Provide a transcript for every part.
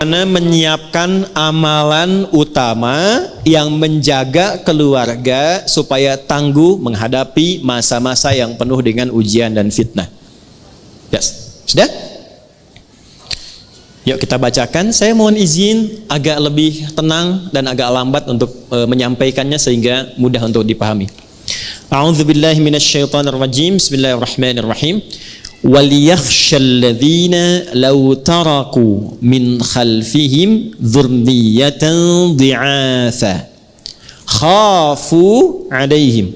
menyiapkan amalan utama yang menjaga keluarga supaya tangguh menghadapi masa-masa yang penuh dengan ujian dan fitnah. Yes. Sudah? Yuk kita bacakan. Saya mohon izin agak lebih tenang dan agak lambat untuk menyampaikannya sehingga mudah untuk dipahami. A'udzubillahi minasyaitonirrajim. Bismillahirrahmanirrahim. وَلْيَخْشَ الَّذِينَ لَوْ تَرَكُوا مِنْ خَلْفِهِمْ ذُرِّيَّةً ضِعَافًا خَافُوا عَلَيْهِمْ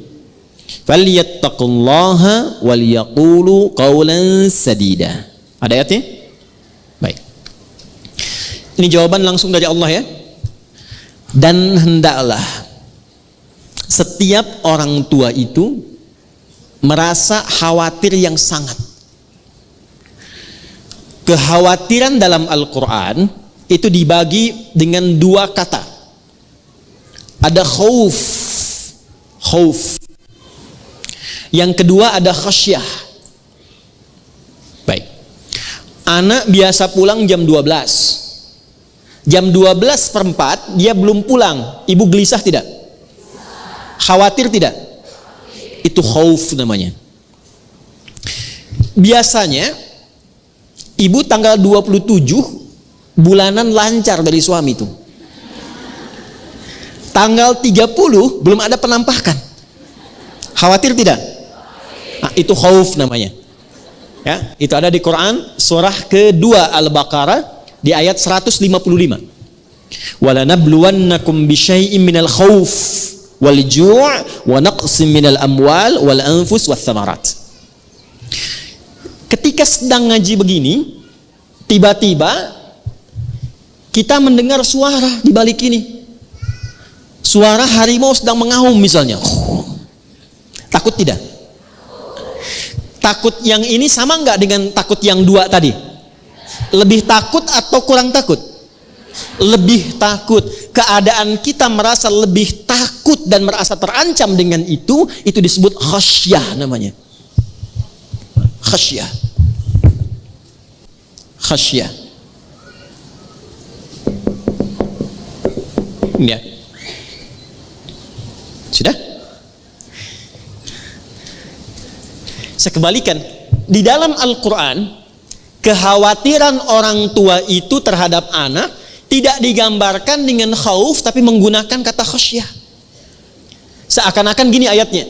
فَلْيَتَّقُوا اللَّهَ وَلْيَقُولُوا قَوْلًا سَدِيدًا. Ada ayatnya? Baik. Ini jawaban langsung dari Allah ya. Dan hendaklah setiap orang tua itu merasa khawatir yang sangat. Kekhawatiran dalam Al-Quran itu dibagi dengan dua kata. Ada khauf. Yang kedua ada khasyah. Baik. Anak biasa pulang jam 12. Jam 12:04 dia belum pulang. Ibu gelisah tidak? Khawatir tidak? Itu khauf namanya. Biasanya ibu tanggal 27 bulanan lancar dari suami itu. Tanggal 30 belum ada penampakan. Khawatir tidak? Nah, itu khauf namanya. Ya, itu ada di Quran surah kedua Al-Baqarah di ayat 155. Walanabluwannakum bisyai'im minal khauf wal ju' wa naqsim minal amwal wal anfus wath thamarat. Ketika sedang ngaji begini, tiba-tiba kita mendengar suara di balik ini. Suara harimau sedang mengaum misalnya. Takut tidak? Takut yang ini sama nggak dengan takut yang dua tadi? Lebih takut atau kurang takut? Lebih takut. Keadaan kita merasa lebih takut dan merasa terancam dengan itu disebut khasyah namanya. Khasyah. Ya. Sudah? Sekebalikan, di dalam Al-Quran kekhawatiran orang tua itu terhadap anak tidak digambarkan dengan khauf tapi menggunakan kata khasyah. Seakan-akan gini ayatnya.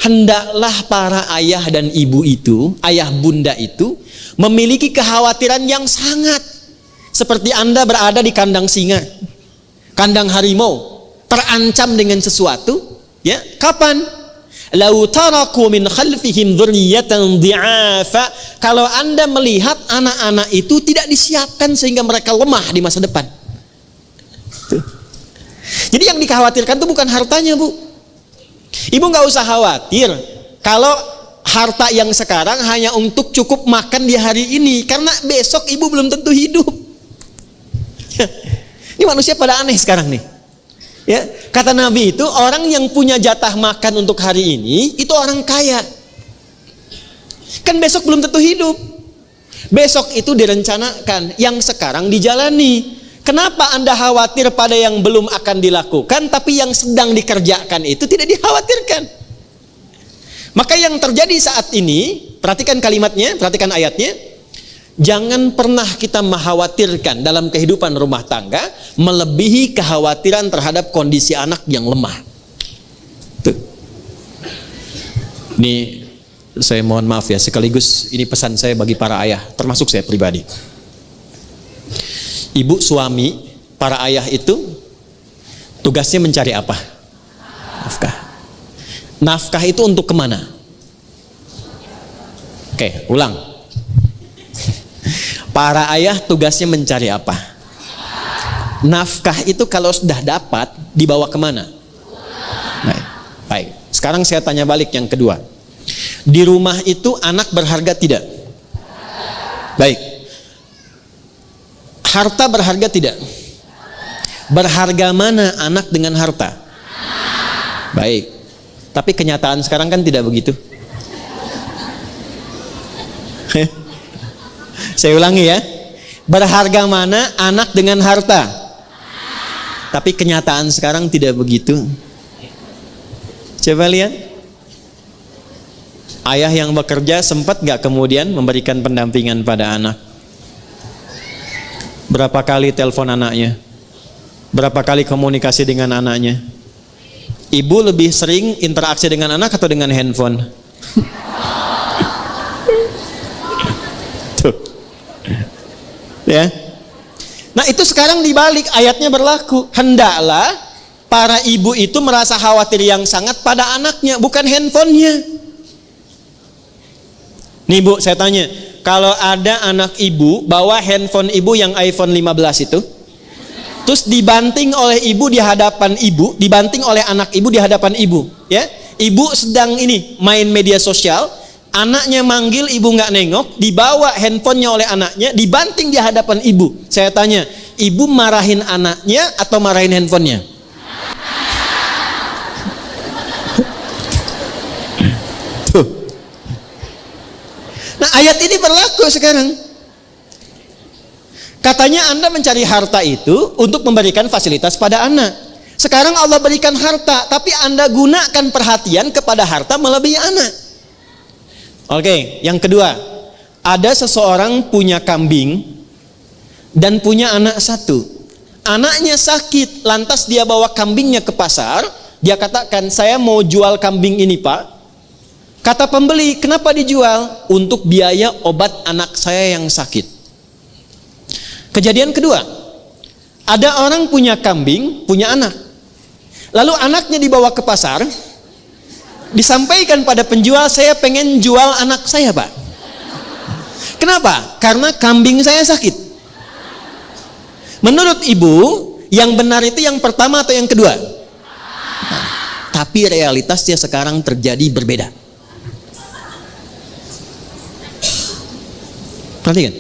Hendaklah para ayah dan ibu itu, ayah bunda itu memiliki kekhawatiran yang sangat. Seperti Anda berada di kandang singa, kandang harimau, terancam dengan sesuatu, ya. Kapan? Lau taraku min khalfihim dzurriyyatan dhi'afa. Kalau Anda melihat anak-anak itu tidak disiapkan sehingga mereka lemah di masa depan. Tuh. Jadi yang dikhawatirkan itu bukan hartanya, Bu. Ibu nggak usah khawatir kalau harta yang sekarang hanya untuk cukup makan di hari ini, karena besok ibu belum tentu hidup. Ini manusia pada aneh sekarang nih. Ya, kata Nabi itu orang yang punya jatah makan untuk hari ini itu orang kaya. Kan besok belum tentu hidup. Besok itu direncanakan, yang sekarang dijalani. Kenapa Anda khawatir pada yang belum akan dilakukan, tapi yang sedang dikerjakan itu tidak dikhawatirkan? Maka yang terjadi saat ini, perhatikan kalimatnya, perhatikan ayatnya. Jangan pernah kita mengkhawatirkan dalam kehidupan rumah tangga melebihi kekhawatiran terhadap kondisi anak yang lemah. Tuh. Ini saya mohon maaf ya, sekaligus ini pesan saya bagi para ayah, termasuk saya pribadi. Ibu, suami, para ayah itu tugasnya mencari apa? Nafkah. Nafkah itu untuk kemana? Oke, ulang. Para ayah tugasnya mencari apa? Nafkah itu kalau sudah dapat dibawa kemana? Baik. Sekarang saya tanya balik yang kedua. Di rumah itu anak berharga tidak? Baik. Harta berharga tidak? Berharga mana anak dengan harta? Baik. Tapi kenyataan sekarang kan tidak begitu. Saya ulangi ya. Berharga mana anak dengan harta? Tapi kenyataan sekarang tidak begitu. Coba lihat. Ayah yang bekerja sempat gak kemudian memberikan pendampingan pada anak? Berapa kali telepon anaknya? Berapa kali komunikasi dengan anaknya? Ibu lebih sering interaksi dengan anak atau dengan handphone? Tuh. Ya. Nah, itu sekarang dibalik, ayatnya berlaku. Hendaklah para ibu itu merasa khawatir yang sangat pada anaknya, bukan handphonenya. Nih Bu, saya tanya, kalau ada anak ibu bawa handphone ibu yang iPhone 15 itu, terus dibanting oleh ibu di hadapan ibu, dibanting oleh anak ibu di hadapan ibu, ya, ibu sedang ini main media sosial, anaknya manggil, ibu nggak nengok, dibawa handphonenya oleh anaknya, dibanting di hadapan ibu. Saya tanya, ibu marahin anaknya atau marahin handphonenya? Tuh. Nah, ayat ini berlaku sekarang. Katanya Anda mencari harta itu untuk memberikan fasilitas pada anak. Sekarang Allah berikan harta, tapi Anda gunakan perhatian kepada harta melebihi anak. Oke, yang kedua, ada seseorang punya kambing dan punya anak satu. Anaknya sakit, lantas dia bawa kambingnya ke pasar. Dia katakan, saya mau jual kambing ini Pak. Kata pembeli, kenapa dijual? Untuk biaya obat anak saya yang sakit. Kejadian kedua, ada orang punya kambing, punya anak. Lalu anaknya dibawa ke pasar, disampaikan pada penjual, saya pengen jual anak saya Pak. Kenapa? Karena kambing saya sakit. Menurut ibu, yang benar itu yang pertama atau yang kedua? Nah, tapi realitasnya sekarang terjadi berbeda. Perhatikan.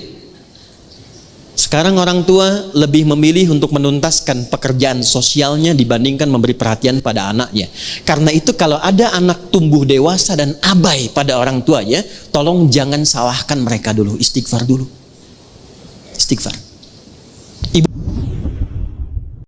Sekarang orang tua lebih memilih untuk menuntaskan pekerjaan sosialnya dibandingkan memberi perhatian pada anaknya. Karena itu kalau ada anak tumbuh dewasa dan abai pada orang tuanya, tolong jangan salahkan mereka dulu, istighfar dulu. Istighfar.